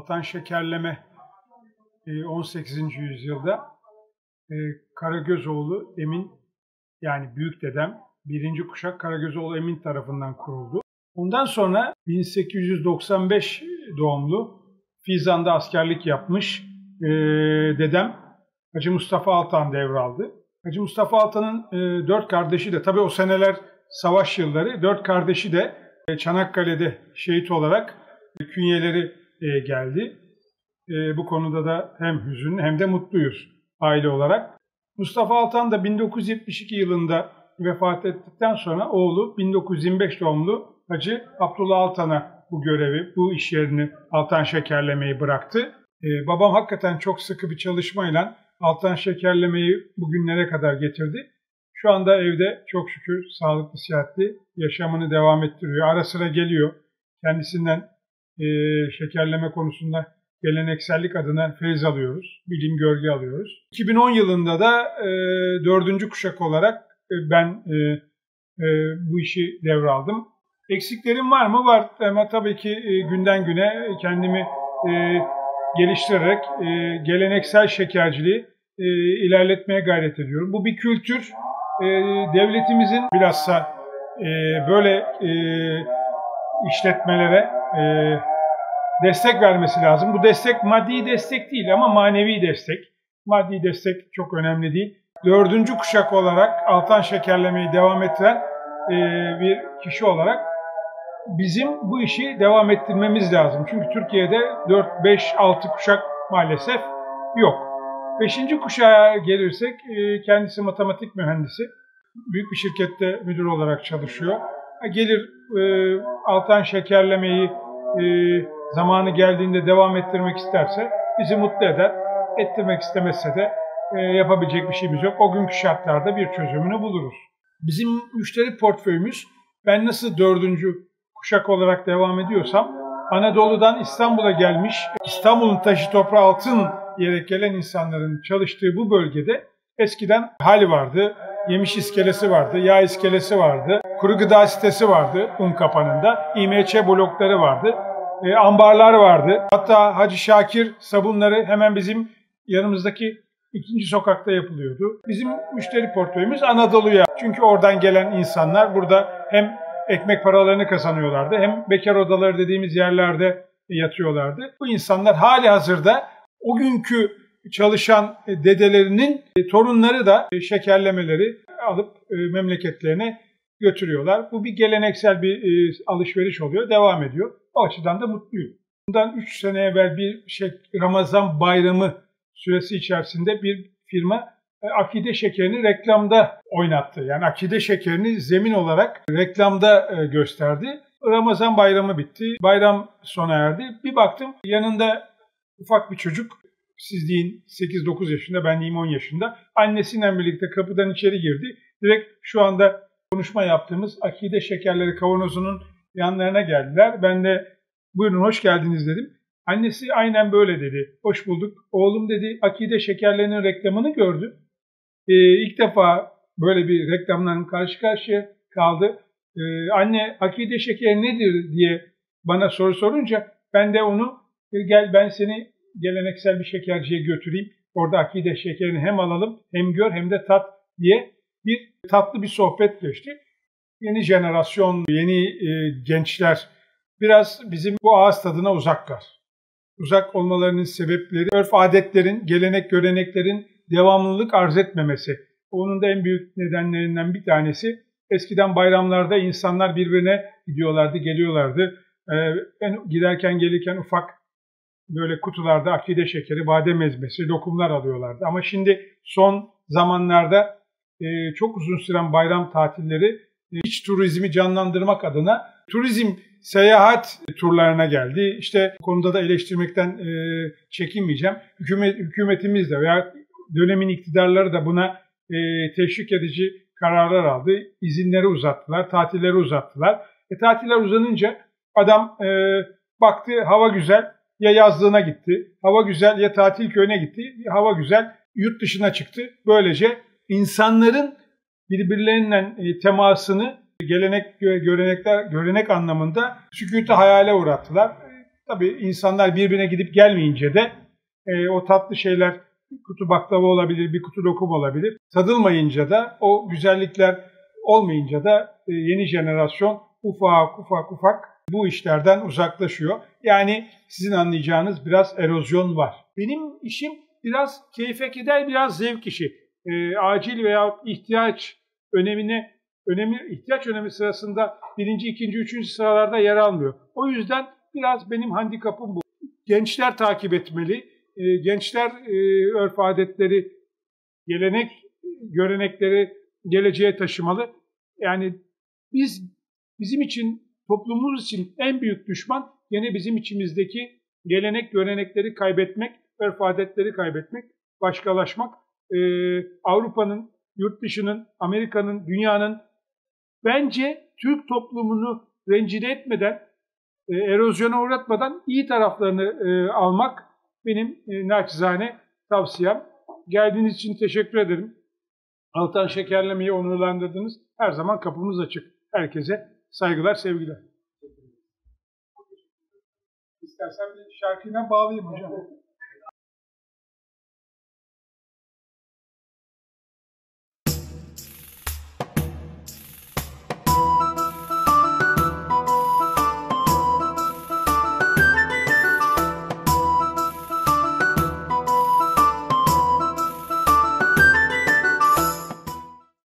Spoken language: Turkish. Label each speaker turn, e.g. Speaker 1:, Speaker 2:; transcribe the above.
Speaker 1: Altan şekerleme 18. yüzyılda Karagözoğlu Emin, yani büyük dedem 1. kuşak Karagözoğlu Emin tarafından kuruldu. Ondan sonra 1895 doğumlu Fizan'da askerlik yapmış dedem Hacı Mustafa Altan devraldı. Hacı Mustafa Altan'ın 4 kardeşi de, tabii o seneler savaş yılları, 4 kardeşi de Çanakkale'de şehit olarak künyeleri geldi. Bu konuda da hem hüzünlü hem de mutluyuz aile olarak. Mustafa Altan da 1972 yılında vefat ettikten sonra oğlu 1925 doğumlu Hacı Abdullah Altan'a bu görevi, bu iş yerini, Altan şekerlemeyi bıraktı. Babam hakikaten çok sıkı bir çalışmayla Altan şekerlemeyi bugünlere kadar getirdi. Şu anda evde çok şükür sağlıklı, sıhhatli yaşamını devam ettiriyor. Ara sıra geliyor. Kendisinden şekerleme konusunda geleneksellik adına feyiz alıyoruz. Bilim, görgü alıyoruz. 2010 yılında da 4. kuşak olarak ben bu işi devraldım. Eksiklerim var mı? Var, ama tabii ki günden güne kendimi geliştirerek geleneksel şekerciliği ilerletmeye gayret ediyorum. Bu bir kültür. Devletimizin bilhassa böyle işletmelere destek vermesi lazım. Bu destek maddi destek değil ama manevi destek. Maddi destek çok önemli değil. 4. kuşak olarak Altan şekerlemeyi devam ettiren bir kişi olarak bizim bu işi devam ettirmemiz lazım. Çünkü Türkiye'de 4, 5, 6 kuşak maalesef yok. 5. kuşağa gelirsek kendisi matematik mühendisi. Büyük bir şirkette müdür olarak çalışıyor. Gelir Altan şekerlemeyi zamanı geldiğinde devam ettirmek isterse bizi mutlu eder. Ettirmek istemezse de yapabilecek bir şeyimiz yok. O günkü şartlarda bir çözümünü buluruz. Bizim müşteri portföyümüz, ben nasıl 4. kuşak olarak devam ediyorsam, Anadolu'dan İstanbul'a gelmiş, İstanbul'un taşı toprağı altın diyerek gelen insanların çalıştığı bu bölgede eskiden hal vardı, yemiş iskelesi vardı, yağ iskelesi vardı, kuru gıda sitesi vardı Unkapanı'nda, İMÇ blokları vardı, ambarlar vardı. Hatta Hacı Şakir sabunları hemen bizim yanımızdaki 2. sokakta yapılıyordu. Bizim müşteri portföyümüz Anadolu'ya. Çünkü oradan gelen insanlar burada hem ekmek paralarını kazanıyorlardı hem bekar odaları dediğimiz yerlerde yatıyorlardı. Bu insanlar hali hazırda o günkü çalışan dedelerinin torunları da şekerlemeleri alıp memleketlerine götürüyorlar. Bu bir geleneksel bir alışveriş oluyor, devam ediyor. O açıdan da mutluyum. Bundan 3 sene evvel bir Ramazan bayramı süresi içerisinde bir firma akide şekerini reklamda oynattı. Yani akide şekerini zemin olarak reklamda gösterdi. Ramazan bayramı bitti. Bayram sona erdi. Bir baktım yanında ufak bir çocuk, siz deyin 8-9 yaşında, ben diyeyim 10 yaşında. Annesiyle birlikte kapıdan içeri girdi. Direkt şu anda konuşma yaptığımız akide şekerleri kavanozunun yanlarına geldiler. Ben de buyurun hoş geldiniz dedim. Annesi aynen böyle dedi. Hoş bulduk. Oğlum dedi akide şekerlerinin reklamını gördü. İlk defa böyle bir reklamla karşı karşıya kaldı. Anne akide şekeri nedir diye bana soru sorunca ben de onu gel ben seni geleneksel bir şekerciye götüreyim. Orada akide şekerini hem alalım hem gör hem de tat diye bir tatlı bir sohbet geçti. Yeni jenerasyon, yeni gençler biraz bizim bu ağız tadına uzaklar. Uzak olmalarının sebepleri örf adetlerin, gelenek göreneklerin devamlılık arz etmemesi. Onun da en büyük nedenlerinden bir tanesi eskiden bayramlarda insanlar birbirine gidiyorlardı, geliyorlardı. Giderken gelirken ufak böyle kutularda akide şekeri, badem ezmesi, lokumlar alıyorlardı. Ama şimdi son zamanlarda çok uzun süren bayram tatilleri iç turizmi canlandırmak adına turizm seyahat turlarına geldi. İşte bu konuda da eleştirmekten çekinmeyeceğim. Hükümetimiz de veya dönemin iktidarları da buna teşvik edici kararlar aldı. İzinleri uzattılar, tatilleri uzattılar. Tatiller uzanınca adam baktı hava güzel, ya yazlığına gitti. Hava güzel, ya tatil köyüne gitti. Hava güzel, yurt dışına çıktı. Böylece insanların birbirleriyle temasını görenek anlamında sükûtu hayale uğrattılar. Tabii insanlar birbirine gidip gelmeyince de o tatlı şeyler bir kutu baklava olabilir, bir kutu lokum olabilir. Tadılmayınca da o güzellikler olmayınca da yeni jenerasyon ufak bu işlerden uzaklaşıyor. Yani sizin anlayacağınız biraz erozyon var. Benim işim biraz keyfe keder, biraz zevk işi. Acil veya ihtiyaç önemi sırasında birinci, ikinci, üçüncü sıralarda yer almıyor. O yüzden biraz benim handikapım bu. Gençler takip etmeli. Gençler örf adetleri, gelenek, görenekleri geleceğe taşımalı. Yani bizim için, toplumumuz için en büyük düşman gene bizim içimizdeki gelenek, görenekleri kaybetmek, örf adetleri kaybetmek, başkalaşmak. Avrupa'nın, yurt dışının, Amerika'nın, dünyanın bence Türk toplumunu rencide etmeden, erozyona uğratmadan iyi taraflarını almak benim naçizane tavsiyem. Geldiğiniz için teşekkür ederim. Altan Şekerleme'yi onurlandırdınız. Her zaman kapımız açık. Herkese saygılar, sevgiler. İstersen bir şarkıyla bağlayayım hocam.